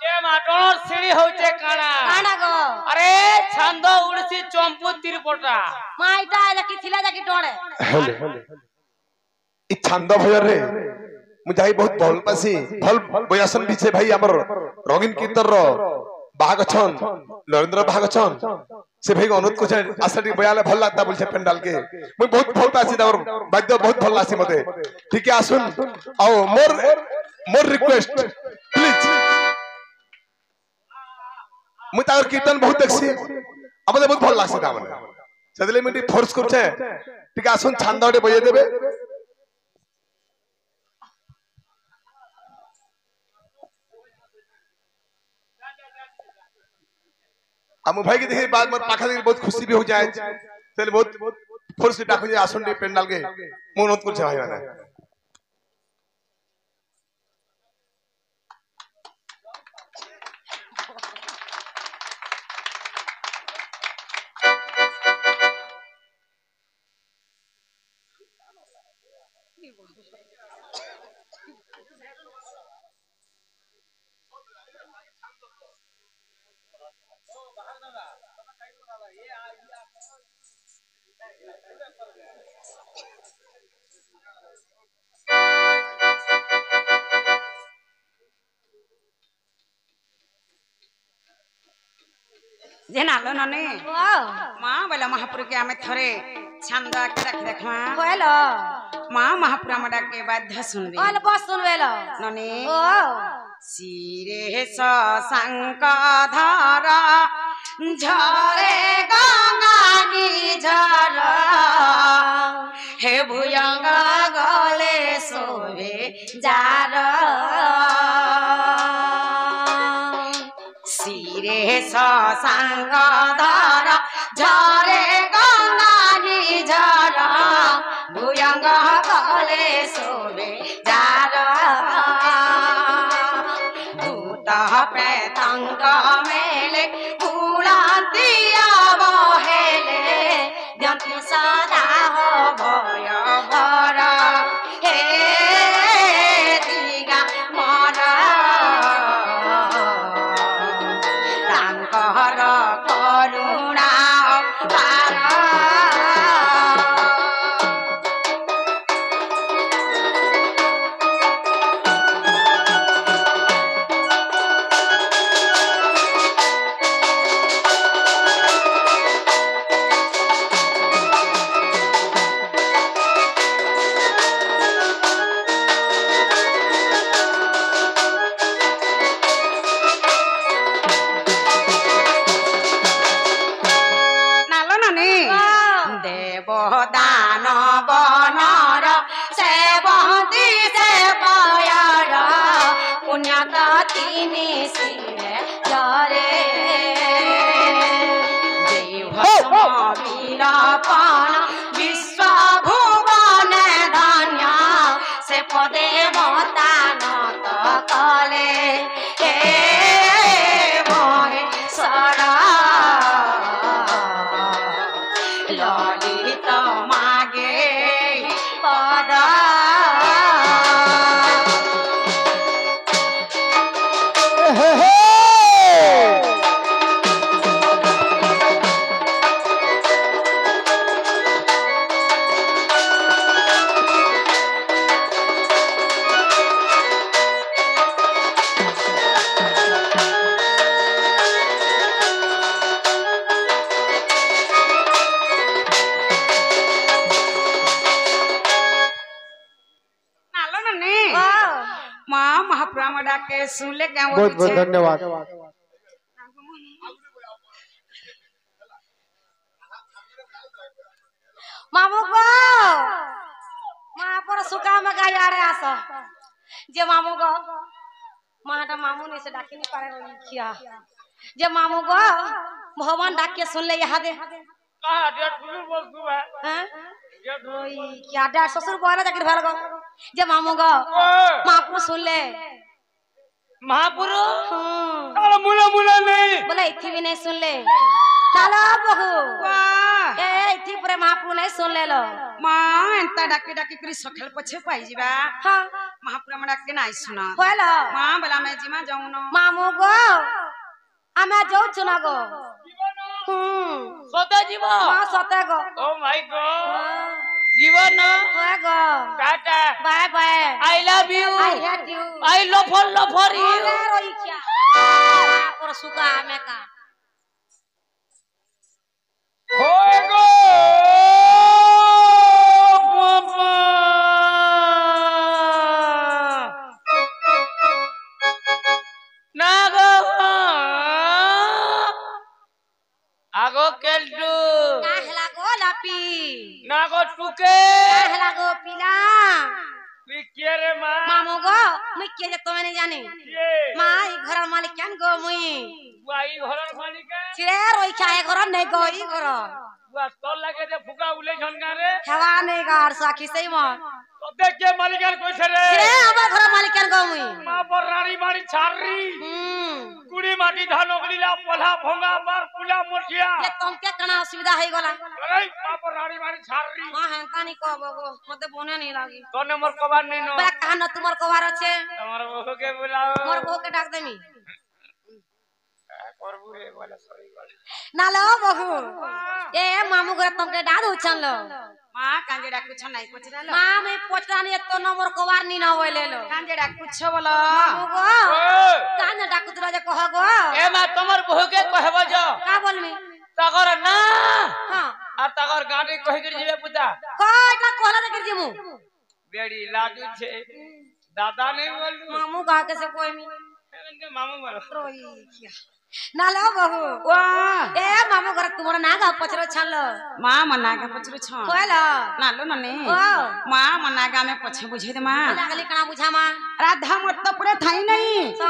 ये माटोर सीढ़ी होचे काना काना गो अरे छंद उड़सी चंपू तिरपटा माइटा जाकी थिला जाकी डोळे इ छंद भय रे मु जाई बहुत भल पासी भल बयासन बिचे भाई हमर रंगीन कीर्तन रो बाग छन नरेंद्र बाग छन से भाई अनुरोध को आसाटी बयाले भल लागता बोलछे पेंडाल के मु बहुत भल पासी और वाद्य बहुत भल लासी मते ठीक है आसुन आओ मोर रिक्वेस्ट प्लीज मु तार कीर्तन बहुत देखसी हमले बहुत भल लासी ता माने सदले मिटी फोर्स करछे ठीक आसुन छंदडे बजे देबे हम भाई के देखिए बाद में पाखा देखिए बहुत खुशी भी हो जाए चल बहुत फोर्स से डाको जे आसन दे पेंडाल के मन उत कर भाई माने जेनालो नने मां बोला महापुर के आमे थरे छंद के रख देखमा हेलो मां महापुर मडा के बाध्य सुनबे ओले बस सुनवेलो नने ओ सिरे स शंकधारा झरे गंगानी झर हे भुयंग गले सोभे जार सिरे शंकधार झरे गंगानी झर भुयंग गले सोभे जार दूत प्रेतंग मेले कुलातिया बहेले जंतु सदा हो भय भर हे दिगा मर तांकर करुणा पार विश्व भुवन धन्य से पदे मतान कले ललित मागे पद के सुनले के बहुत बहुत धन्यवाद मामू गो मां पर सुका में गाय आड़े आस जे मामू गो माटा मामू ने से डाके नहीं पारे खिया जे मामू गो भगवान डाक के सुन ले यहां दे का डेट फुल बोल तू है हैं ओई क्या डा ससुर बोरा जाके भेल गो जे मामू गो मापू सुन ले महापुरु अरे मुला मुला नहीं बोले इथी भी नहीं सुन ले चलो बहू वाह ए इथी पर महापू नहीं सुन ले लो मां एंता डाके डाके करी सखल पछे पाई जीवा हां महापुर में डाके नाई सुना कहलो मां बोला मैं जिमा जाऊं न मामू गो आमे जाऊ छना गो সতে জীব हां सते गो ও মাই গড জীবন होए गो tata bye bye I love you I hate you I লফর ইউ अरे रोई क्या पर सुगा आमे का होए गो पापा ना गो আগো কেলটু काहला गो लापी না গো টুকে काहला गो पिला তুই কে রে মা मामू गो मुई के जे तो नहीं जाने কে मां ई घर मालिक केन गो मुई বুয়াই ঘরের মালিক चिरे रोई क्या है घर नहीं गो ई घर বুয়া তোর লাগে যে ফুকা উলে ঝনগারে हवा नहीं गाड़ साखी सही मत তোদের কে মালিকার কইছে রে चिरे हमर घर मालिक केन गो मुई মা বর রানী বাড়ি ছাড়রি কুড়ি মাটি ধান ওগলিলা পলা ভঙ্গা মার পুলা মঠিয়া ये तुमके कना असुविधा है गला এই মা বর রানী বাড়ি ছাড়রি मां हेंता नहीं कहबो गो मते बोने नहीं लागी তোনে মোর কবার নেই ন बे कहा न तुमर कवार আছে তোমার বউকে বুলাও मोर बहू के डाक देमी করবু রে বলে সরি বলে ना लो बहू ए मामू घर तुमके डाद उछन लो मां कांजे डाक कुछ नहीं कुछ ना लो मां मैं पोचरा नहीं तो न मोर कवार नहीं ना होले लो कांजे डाक कुछ बोलो मामू गो ও कान डाक तुरा जे कह गो এ মা তোমার বউকে কহব যা का बोलमी তগর না हां আর তগর গাড়ি কই করে যাবে পুতা कोटा कोला दे कर जिमु বেড়ি লাগু ছে দাদা নেই বলু मामू गा के से कोई मी এনকে মামু বলো रोई क्या ना लो बहू वाह ए मामू घर तुमर ना गा पचरो छन लो मां मना के पछरू छ कोला ना लो नने ओ मां मना के में पछे बुझे दे मां लागली कना बुझा मां राधा मत तो पूरे थाई नहीं सा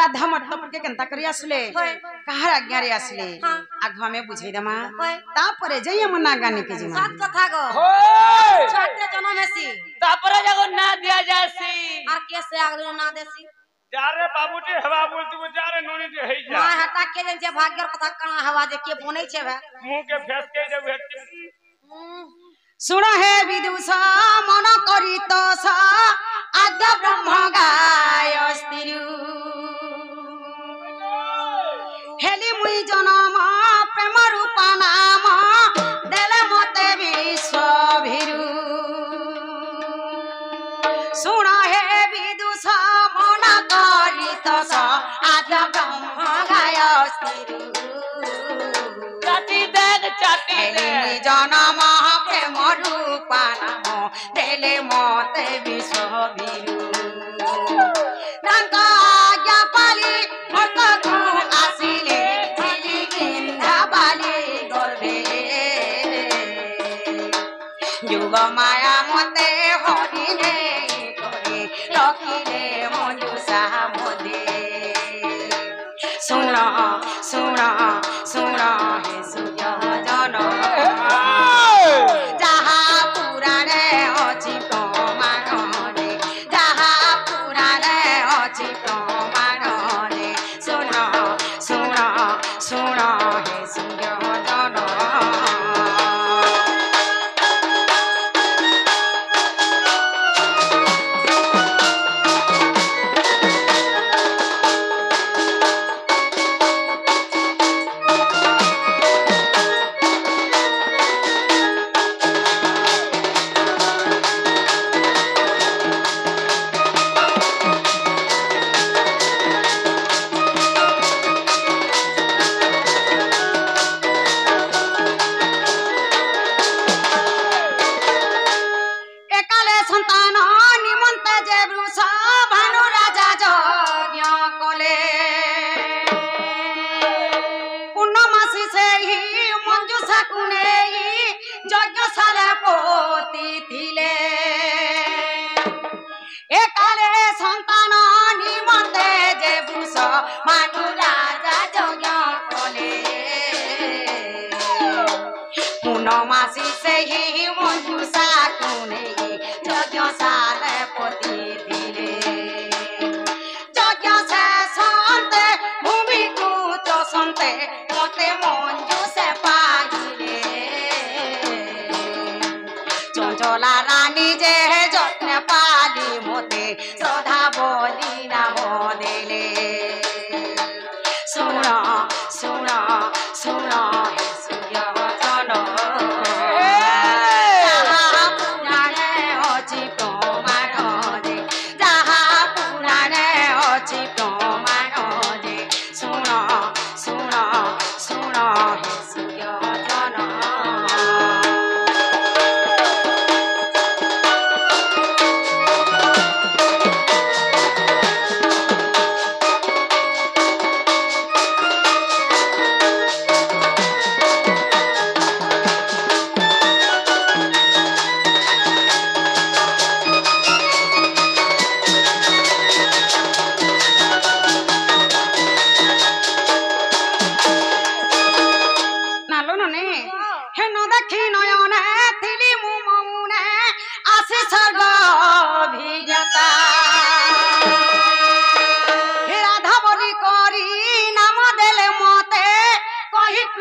राधा मत तो के केनता करी आसले होय कहार आज्ञा रे आसले हां आगवा में बुझे दे मां होय तापरे जइया मना गाने के जी मां सात कथा गो होय छोटे जन्म मेसी তারপরে যখন না দিয়া যাসি আর कैसे आगलो ना देसी যারে বাবুটি হবা বলতু যারে ননিতে হই যা मां हटा के जे भाग्यर कथा कना हवा जे के बोनै छे भे मुंह के फेस के देबे सुन हे विदुषा मन करी तो सा आद्य ब्रह्म गाय स्थिरु हेली मुई जन्म प्रेम रूप नाम देले मते विश्व भिरु सुन हे विदुषा मन करी तो सा आद्य ब्रह्म गाय स्थिरु চাটি দেখ চাটি हेली দেখ जनम प्रेम रूप नाम देले मते विश्व भिरु आज्ञा पाली मत आसिले हेली गिंधा बाली गर्भे युग माया मते हरिने करे रखिले मनुषा मदे सुन सुन सुन हे सूर्य जन जहा पुराणे अछि प्रमाण रे जहा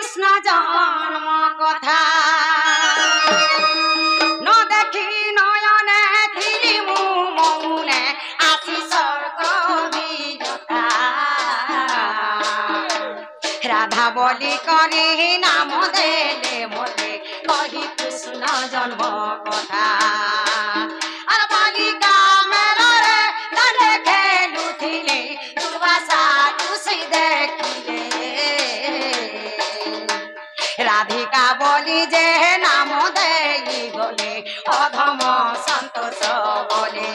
কৃষ্ণ জন্ম কথা ন দেখি নয়নে থিলি মু মৌনে আসি স্বর্গ বিজতা রাধা বলি করে নাম দেলে মতে কহি কৃষ্ণ জন্ম কথা আর বালিকা মেলরে দাঁড়ে খেলুথিলে দুর্বাসা খুশি দেখিলে রাধিকা বলি যে নাম দেই গলে অধম সন্তোষ বলে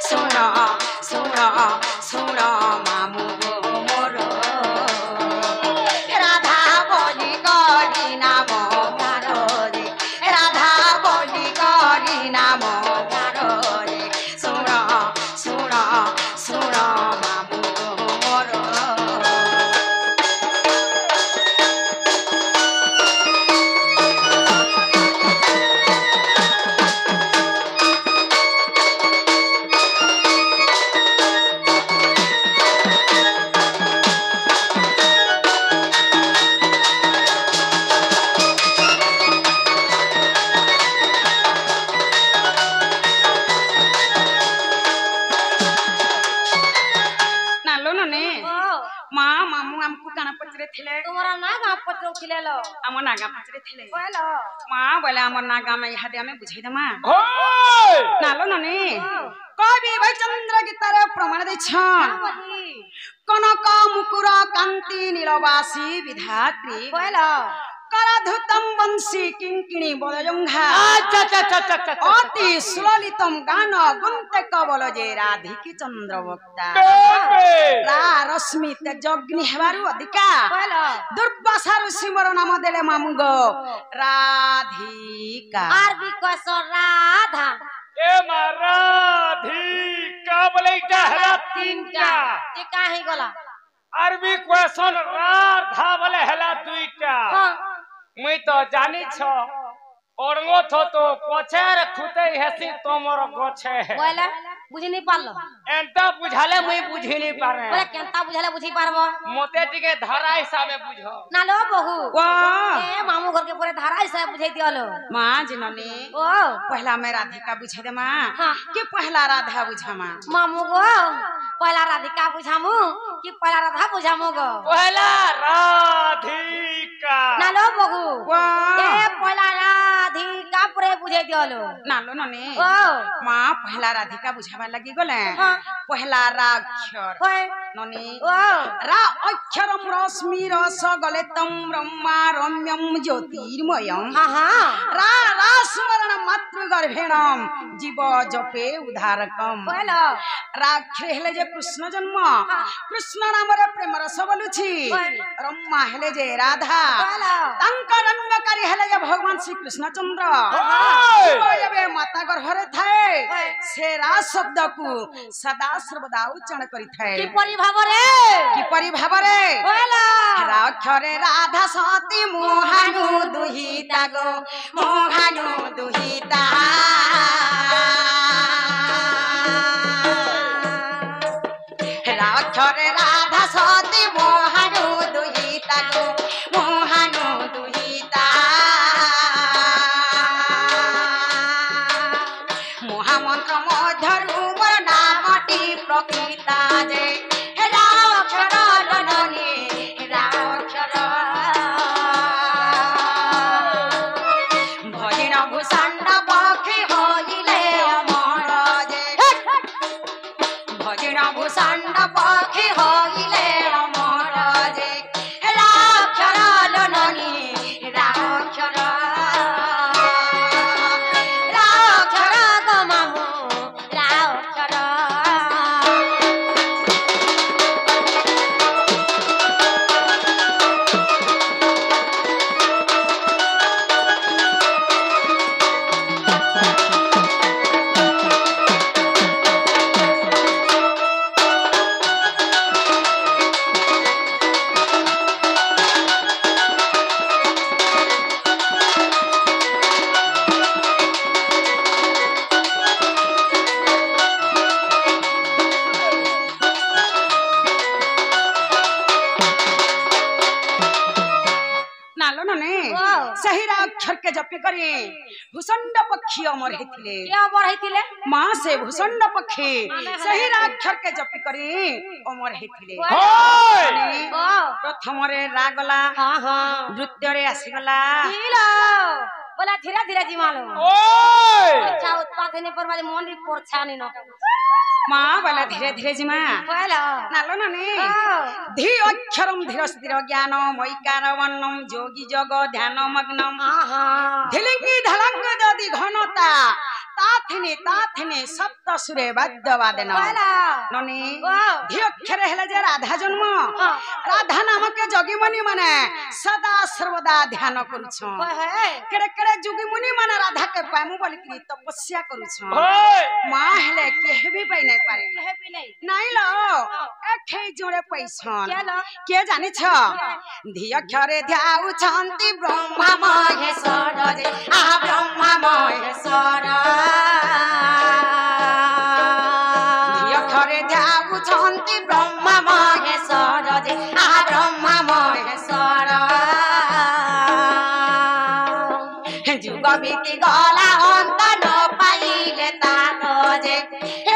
শুণ শুণ শুণ মামু মোর রাধা বলি করি নাম রে রাধা বলি করি নাম রে শুণ শুণ শুণ মামু মোর तुम्हारा ना गाँव पत्र खिले लो আমার নাগা পাচরে থিলে बोलो মা বলে আমার নাগা মা ইহাদে আমি বুঝাই দেমা होय নালো ননে কবি বৈচন্দ্র গীতারে প্রমাণ দেছন बोली কনক মুকুর কান্তি নীলবাসী বিধাত্রী बोलो कराधुतम वंशी किंकिणी बलजंघा अच्छा अच्छा अच्छा अच्छा अति सुललितम गान गुंते कबल जे राधिकी चंद्र वक्ता बेबे रा रश्मि तेजग्नि हेबारु अधिका बोलो दुर्वासा ऋषि मोर नाम देले मामुग राधिका आर भी कसो राधा ए माराधी का बोले इटा हला तीनटा ये काहे गला अरबी क्वेश्चन राधा बोले हला दुईटा हां मुई तो जानी छ ओरंगो थो तो पछेर खुते हेसी तोमर गछे बोले बुझी नहीं पारलो एंता बुझाले मुई बुझी नहीं पारे बोले केनता बुझाले बुझी पारबो मोते टिके धारा हिसाबे बुझो ना लो बहू वाह ए मामू घर के पूरे धारा हिसाब बुझाई दियलो मां जननी ओ पहला मैं राधिका बुझे दे मां हाँ। कि पहला राधा बुझा मां मामू गो पहला राधिका बुझामू कि पहला राधा बुझामू गो पहला राधिका ना लो बहू वाह ए पहला राधिका पूरे बुझाई दियलो नालो नने ओ मां पहला राधिका बुझावा लगी गले हाँ। पहला राक्षर होय नने ओ रा अक्षरम रश्मि रस गले तम ब्रह्मा रम्यम ज्योतिर्मयम हां हां रा रा स्मरण मातृ गर्भेणम जीव जपे उद्धारकम बोलो राक्षर हेले जे कृष्ण जन्म कृष्ण नाम रे प्रेम रस बोलुछि रम्मा हेले जे राधा बोलो तांक रंगकारी हेले जे भगवान श्री कृष्ण चंद्र होय एबे माता गर्भरे थाए से रा शब्द को सदा सर्वदा उच्चारण करि थाए की परि भाबरे कि परि भाबरे बोलो राक्षरे राधा सती मोहानु दुहिता गो मोहानु दुहिता राक्षरे राधा सती मोहानु दुहिता गो मोहानु दुहिता महामंत्र मध्यरु मोर नामटी प्रकृता जे राक्षर जननी राक्षर भजिन भूषण पक्षी होइले अमर जे भजिन भूषण पक्षी होइले अक्षर के जपी करी भूषण पक्षी अमर हेतिले क्या बढ़ाइतिले माँ से भूषण पक्षी सही अक्षर के जपी करी अमर हेतिले प्रथम रे रागला हां हां नृत्य रे आसीगला हिलो बोला धीरे धीरे जिमालो ओए अच्छा उत्पाद होने पर वाले मन भी पोरछा नहीं न माँ बोला धीरे धीरे जिमा बोलो नालो ननी धी अक्षरम धीर स्थिर ज्ञान मैकार वर्णम जोगी जग ध्यान मग्नम हां हां धिलिंगी धलंग ददि घनता ताथिने सप्त सुरे वाद्य वादन बोलो ननी वाह धी अक्षर हेले जे राधा जन्म राधा नामक जोगी मुनि माने सदा सर्वदा ध्यान करूछ ओए केड़े केड़े जोगी मुनि माने राधा के पामु बोली कि तपस्या करूछ ओए माँ हेले केहे भी पाइ नहीं पारे कहे भी नहीं नहीं लो एठे जोड़े पैसन क्या लो के जानि छ धी अक्षरे ध्याउ छन्ति ब्रह्मा महेश्वर जे आ ब्रह्मा महेश्वर धी अक्षरे ध्याउ छन्ति ब्रह्मा महेश्वर जे आ ब्रह्मा महेश्वर जुग बीती गला अंत न पाइले तारो जे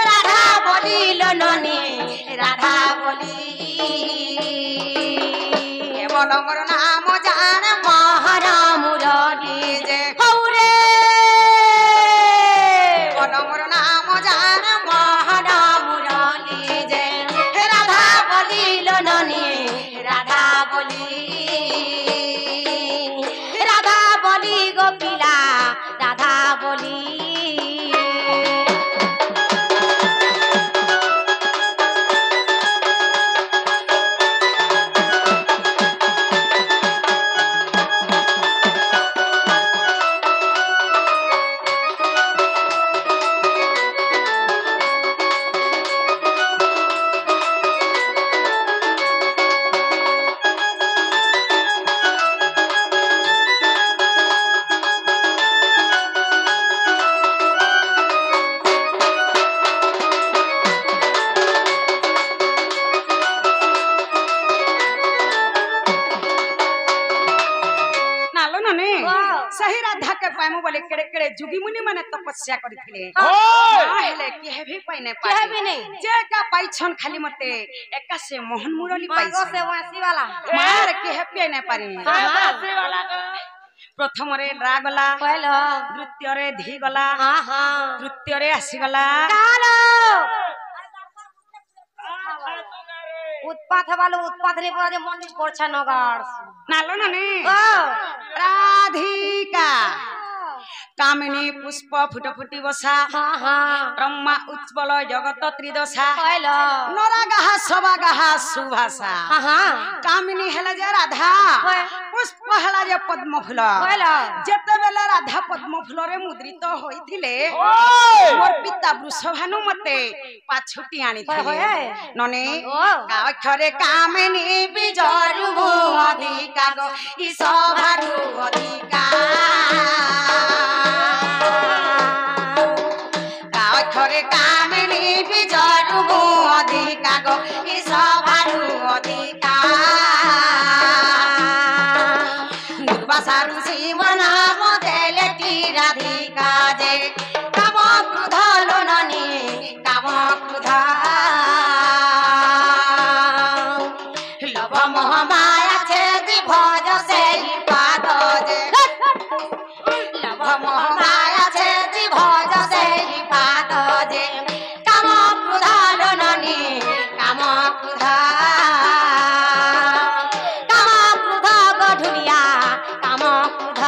राधा बोलिल ननी राधा बोली केवल मोर नाम जान महारा मुरली जे हौरे केवल मोर नाम जान महारा मुरली जे राधा बोलिल ननी राधा बोली गोपिला राधा बोली सही राधा के पाइमु बोले केड़े केड़े जुगी मुनि माने तपस्या करथिले हेले केहे भी पाइ नै कहे भी नहीं जे का पाइछन खाली मते एका से मोहन मुरली मांगो पाइछन से वासी वाला मार केहे पे नै पारे बासी वाला का प्रथम रे रागला बोलो नृत्य रे धी गला हां हां नृत्य रे आसीगला कालो उत्पाद वालो उत्पाद रे पर मन भी पोरछा नगाड़ नालो नने ओ राधिका कामिनी पुष्प फुटफुटी बसा हां हां ब्रह्मा उज्ज्वल जगत त्रिदशा बोलो नरागाहा सबागाहा सुभाषा हां हां कामिनी हेला जे राधा पुष्प हेला जे पद्म फूल बोलो जेते बेले राधा पद्म फूल रे मुद्रित होइथिले ओए मोर पिता वृषभानु मते पाछुटी आनिथिले नने अक्षरे कामिनी बिजरु अधिका गो इ सभानु अधिका अक्षरे कामिनी बिजरु अधिका गो इ सभानु अधिका दुर्वासारु शिवना मदेले ती राधिका जे काम क्रोध लोननी काम क्रोध लभ मोह माया छेदी भज से पाद जे लभ मोह माया छेदी भज से पाद जे काम क्रोध लोननी काम क्रोध गढुलिया काम क्रोध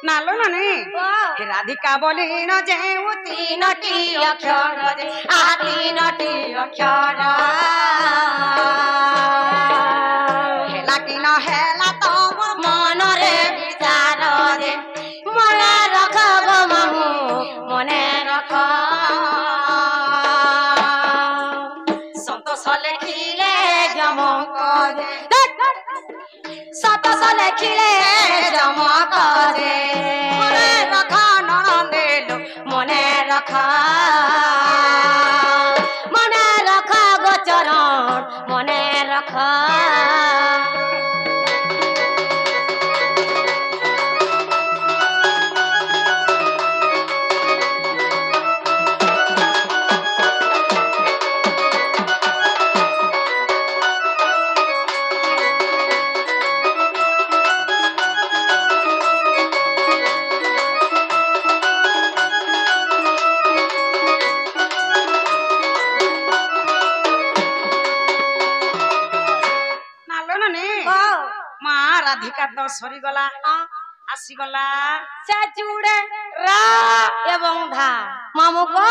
नालो नने राधिका बोली न जेउ तीनटी अक्षर जे आ तीनटी अक्षर हेला कि न जे सतस लेखिले जमक जे मने रखा ननदेलो मने रखा गोचरण मने रखा राधिका तो सरी गला आसी गला से जुड़े रा एवं धा मामू को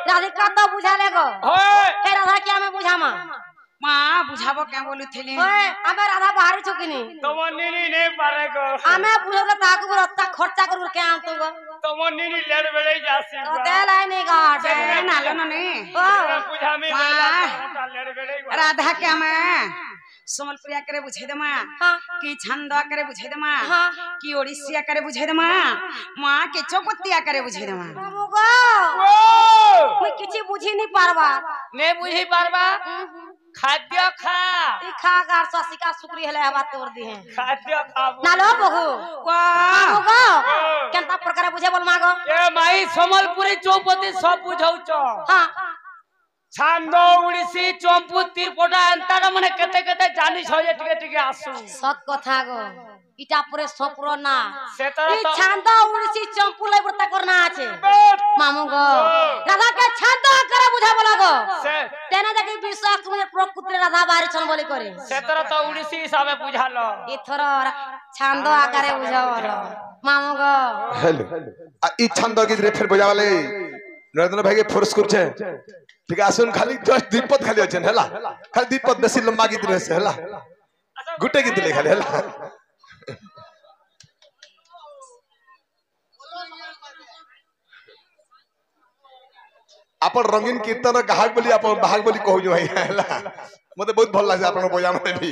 राधिका तो बुझा लेगो हे राधा क्या मैं बुझा माँ बुझाबो क्या बोलू थेली ओए हमें राधा बाहर चुकिनी तो नीनी नहीं पारेगो हमें बुझो तो ताकू रत्ता खर्चा करू के आम तुगो तो नीनी लेड़ बेड़े जासी ओ दे लाई नहीं गाट ए नालो ने बुझा में लेड़ बेड़े राधा क्या मैं सोमलपुरिया करे बुझे दमा हां की छंदा करे बुझे दमा हां की ओडिसिया करे बुझे दमा मां के चौपतिया करे बुझे दमा मामू को मैं किछि बुझी नहीं पारबा नहीं बुझी पारबा खाद्य खा ई खा गार ससिका सुकरी हेले हवा तोड़ दी है खाद्य खा नालो बहू वाह मामू को केनता प्रकार बुझे बोल मागो ए माई सोमलपुरी चौपती सब बुझाउ छ हां छांदो उड़ीसी चंपू तिरपोटा अंतरा मने केते केते जानि छ जे टिके टिके आसु सत कथा गो इटा पूरे सपुरो ना सेतरा ई तो छांदो उड़ीसी चंपू लै बरता करना আছে मामू गो राधा के छांदो करे बुझा बोला गो से तेना जके विश्वास मुझे प्रकृति राधा बारी छन बोली करे सेतरा तो उड़ीसी हिसाबे बुझालो इथर छांदो आकारे बुझा बोलो मामू गो हेलो ई छंद गीत रे फिर बजावाले नरेंद्र भाई के फोर्स करछे ठीक है आसुन खाली जस्ट दीपत खाली अछन हला खाली दीपत बेसी लंबा गीत रहसे हला गुटे गीत ले खाली हला आपण रंगीन कीर्तन गाहक बोली आपण बाहक बोली कहू जो भाई हला मते बहुत भल लागे आपण बजा मते भी